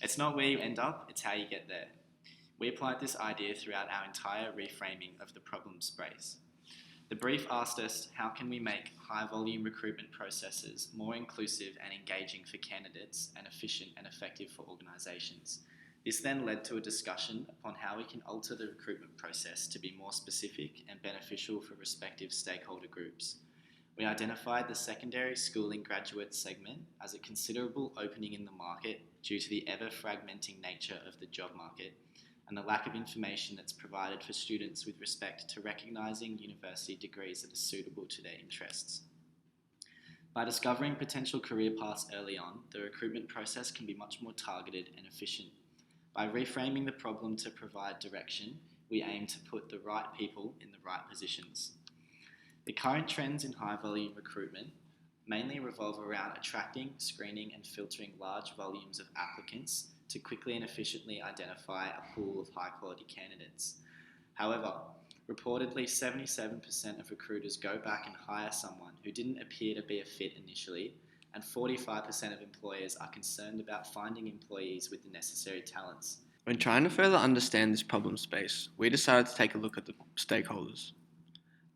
It's not where you end up, it's how you get there. We applied this idea throughout our entire reframing of the problem space. The brief asked us, how can we make high volume recruitment processes more inclusive and engaging for candidates and efficient and effective for organisations? This then led to a discussion upon how we can alter the recruitment process to be more specific and beneficial for respective stakeholder groups. We identified the secondary schooling graduate segment as a considerable opening in the market due to the ever fragmenting nature of the job market and the lack of information that's provided for students with respect to recognising university degrees that are suitable to their interests. By discovering potential career paths early on, the recruitment process can be much more targeted and efficient. By reframing the problem to provide direction, we aim to put the right people in the right positions. The current trends in high volume recruitment mainly revolve around attracting, screening and filtering large volumes of applicants to quickly and efficiently identify a pool of high quality candidates. However, reportedly 77% of recruiters go back and hire someone who didn't appear to be a fit initially, and 45% of employers are concerned about finding employees with the necessary talents. When trying to further understand this problem space, we decided to take a look at the stakeholders.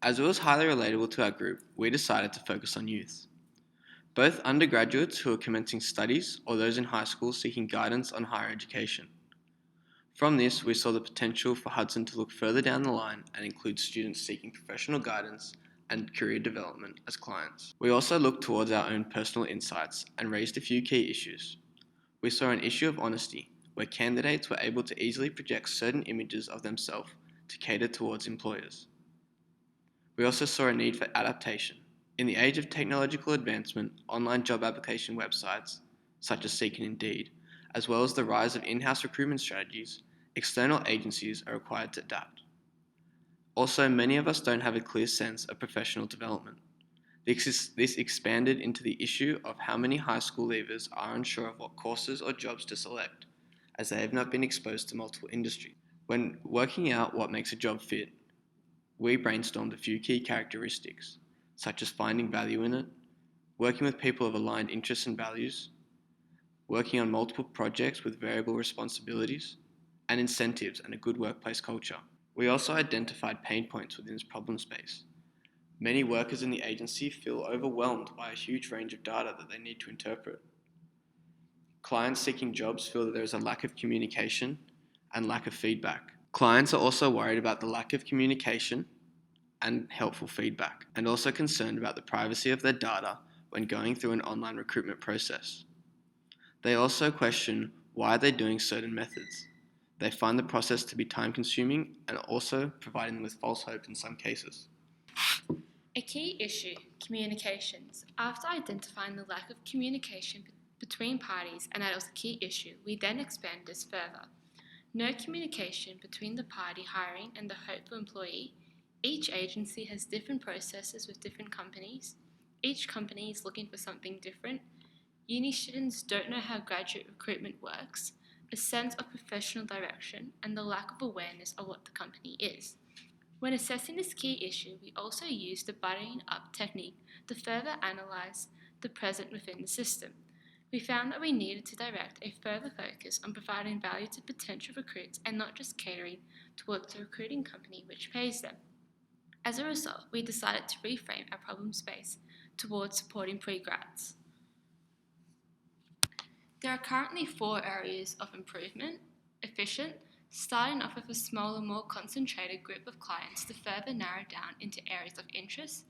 As it was highly relatable to our group, we decided to focus on youth. Both undergraduates who are commencing studies or those in high school seeking guidance on higher education. From this, we saw the potential for Hudson to look further down the line and include students seeking professional guidance and career development as clients. We also looked towards our own personal insights and raised a few key issues. We saw an issue of honesty, where candidates were able to easily project certain images of themselves to cater towards employers. We also saw a need for adaptation. In the age of technological advancement, online job application websites, such as Seek and Indeed, as well as the rise of in-house recruitment strategies, external agencies are required to adapt. Also, many of us don't have a clear sense of professional development. This expanded into the issue of how many high school leavers are unsure of what courses or jobs to select, as they have not been exposed to multiple industries. When working out what makes a job fit, we brainstormed a few key characteristics, such as finding value in it, working with people of aligned interests and values, working on multiple projects with variable responsibilities, and incentives and a good workplace culture. We also identified pain points within this problem space. Many workers in the agency feel overwhelmed by a huge range of data that they need to interpret. Clients seeking jobs feel that there is a lack of communication and lack of feedback. Clients are also worried about the lack of communication and helpful feedback, and also concerned about the privacy of their data when going through an online recruitment process. They also question why they're doing certain methods. They find the process to be time-consuming and also providing them with false hope in some cases. A key issue, communications. After identifying the lack of communication between parties and that was a key issue, we then expand this further. No communication between the party hiring and the hopeful employee. Each agency has different processes with different companies. Each company is looking for something different. Uni students don't know how graduate recruitment works, a sense of professional direction, and the lack of awareness of what the company is. When assessing this key issue, we also use the buttoning up technique to further analyse the present within the system. We found that we needed to direct a further focus on providing value to potential recruits and not just catering towards the recruiting company which pays them. As a result, we decided to reframe our problem space towards supporting pre-grads. There are currently 4 areas of improvement: efficient, starting off with a smaller, more concentrated group of clients to further narrow down into areas of interest.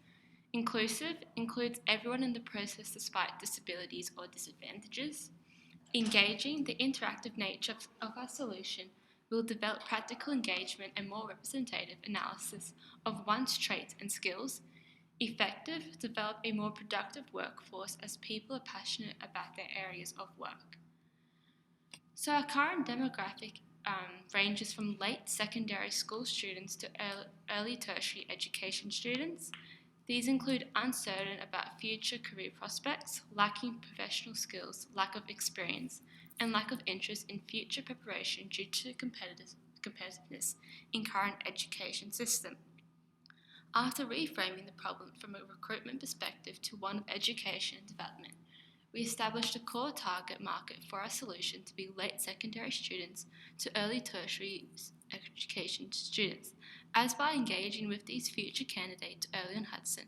Inclusive includes everyone in the process despite disabilities or disadvantages. Engaging, the interactive nature of our solution will develop practical engagement and more representative analysis of one's traits and skills. Effective, develop a more productive workforce as people are passionate about their areas of work. So our current demographic ranges from late secondary school students to early tertiary education students. These include uncertain about future career prospects, lacking professional skills, lack of experience, and lack of interest in future preparation due to competitiveness in current education system. After reframing the problem from a recruitment perspective to one of education and development, We established a core target market for our solution to be late secondary students to early tertiary education students, as by engaging with these future candidates early on Hudson,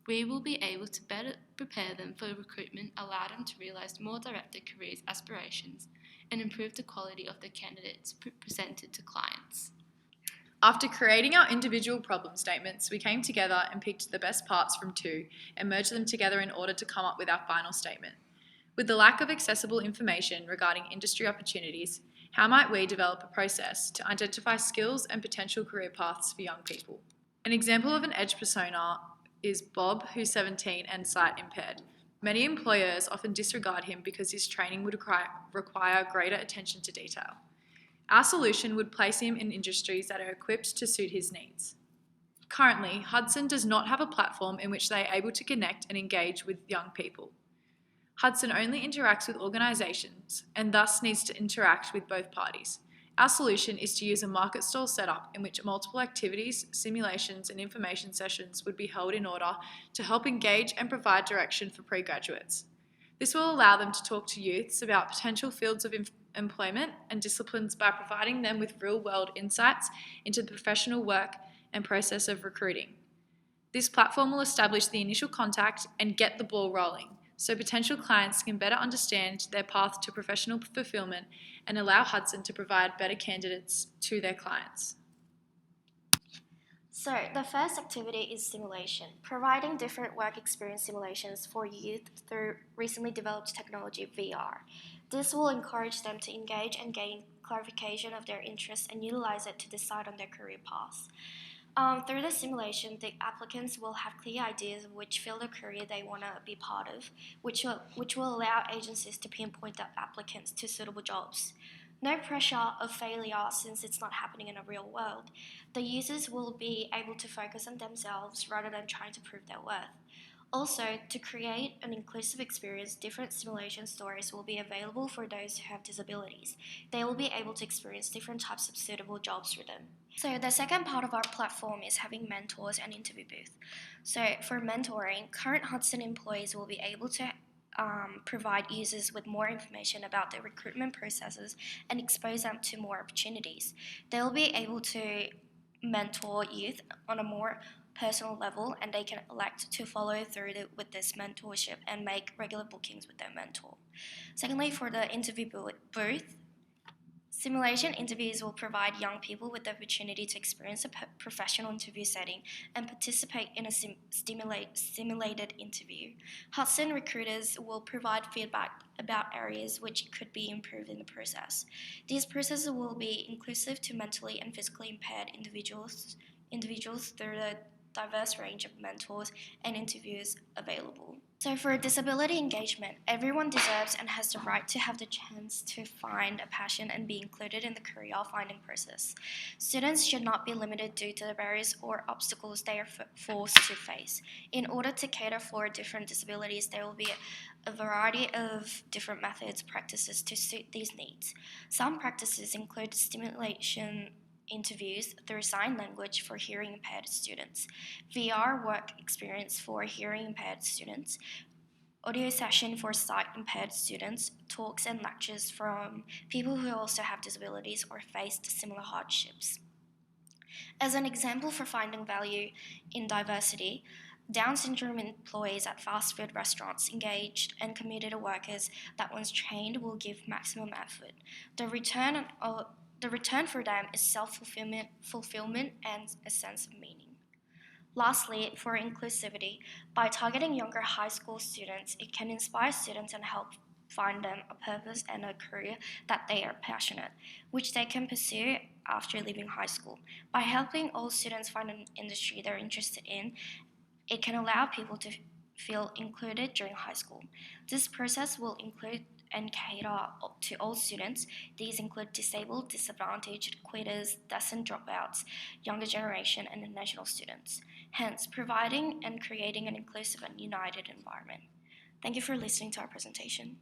we will be able to better prepare them for recruitment, allow them to realise more directed careers aspirations, and improve the quality of the candidates presented to clients. After creating our individual problem statements, we came together and picked the best parts from two and merged them together in order to come up with our final statement. With the lack of accessible information regarding industry opportunities, how might we develop a process to identify skills and potential career paths for young people? An example of an edge persona is Bob, who's 17 and sight impaired. Many employers often disregard him because his training would require greater attention to detail. Our solution would place him in industries that are equipped to suit his needs. Currently, Hudson does not have a platform in which they are able to connect and engage with young people. Hudson only interacts with organisations and thus needs to interact with both parties. Our solution is to use a market stall setup in which multiple activities, simulations and information sessions would be held in order to help engage and provide direction for pre-graduates. This will allow them to talk to youths about potential fields of employment and disciplines by providing them with real-world insights into the professional work and process of recruiting. This platform will establish the initial contact and get the ball rolling, so potential clients can better understand their path to professional fulfillment and allow Hudson to provide better candidates to their clients. So, the first activity is simulation, providing different work experience simulations for youth through recently developed technology VR. This will encourage them to engage and gain clarification of their interests and utilize it to decide on their career paths. Through the simulation, the applicants will have clear ideas of which field of career they want to be part of, which will allow agencies to pinpoint the applicants to suitable jobs. No pressure of failure since it's not happening in a real world. The users will be able to focus on themselves rather than trying to prove their worth. Also, to create an inclusive experience, different simulation stories will be available for those who have disabilities. They will be able to experience different types of suitable jobs for them. So the second part of our platform is having mentors and interview booth. So for mentoring, current Hudson employees will be able to provide users with more information about the recruitment processes and expose them to more opportunities. They'll be able to mentor youth on a more personal level, and they can elect to follow through with this mentorship and make regular bookings with their mentor. Secondly, for the interview booth, simulation interviews will provide young people with the opportunity to experience a professional interview setting and participate in a simulated interview. Hudson recruiters will provide feedback about areas which could be improved in the process. These processes will be inclusive to mentally and physically impaired individuals through the diverse range of mentors and interviews available. So for disability engagement, everyone deserves and has the right to have the chance to find a passion and be included in the career finding process. Students should not be limited due to the barriers or obstacles they are forced to face. In order to cater for different disabilities, there will be a variety of different methods, practices to suit these needs. Some practices include stimulation interviews through sign language for hearing impaired students, VR work experience for hearing impaired students, audio session for sight impaired students, talks and lectures from people who also have disabilities or faced similar hardships. As an example for finding value in diversity, Down syndrome employees at fast food restaurants engaged and committed workers that once trained will give maximum effort. The return for them is self-fulfillment and a sense of meaning. Lastly, for inclusivity, by targeting younger high school students, it can inspire students and help find them a purpose and a career that they are passionate, which they can pursue after leaving high school. By helping all students find an industry they're interested in, it can allow people to feel included during high school. This process will include and cater to all students. These include disabled, disadvantaged, quitters, destined dropouts, younger generation, and international students. Hence, providing and creating an inclusive and united environment. Thank you for listening to our presentation.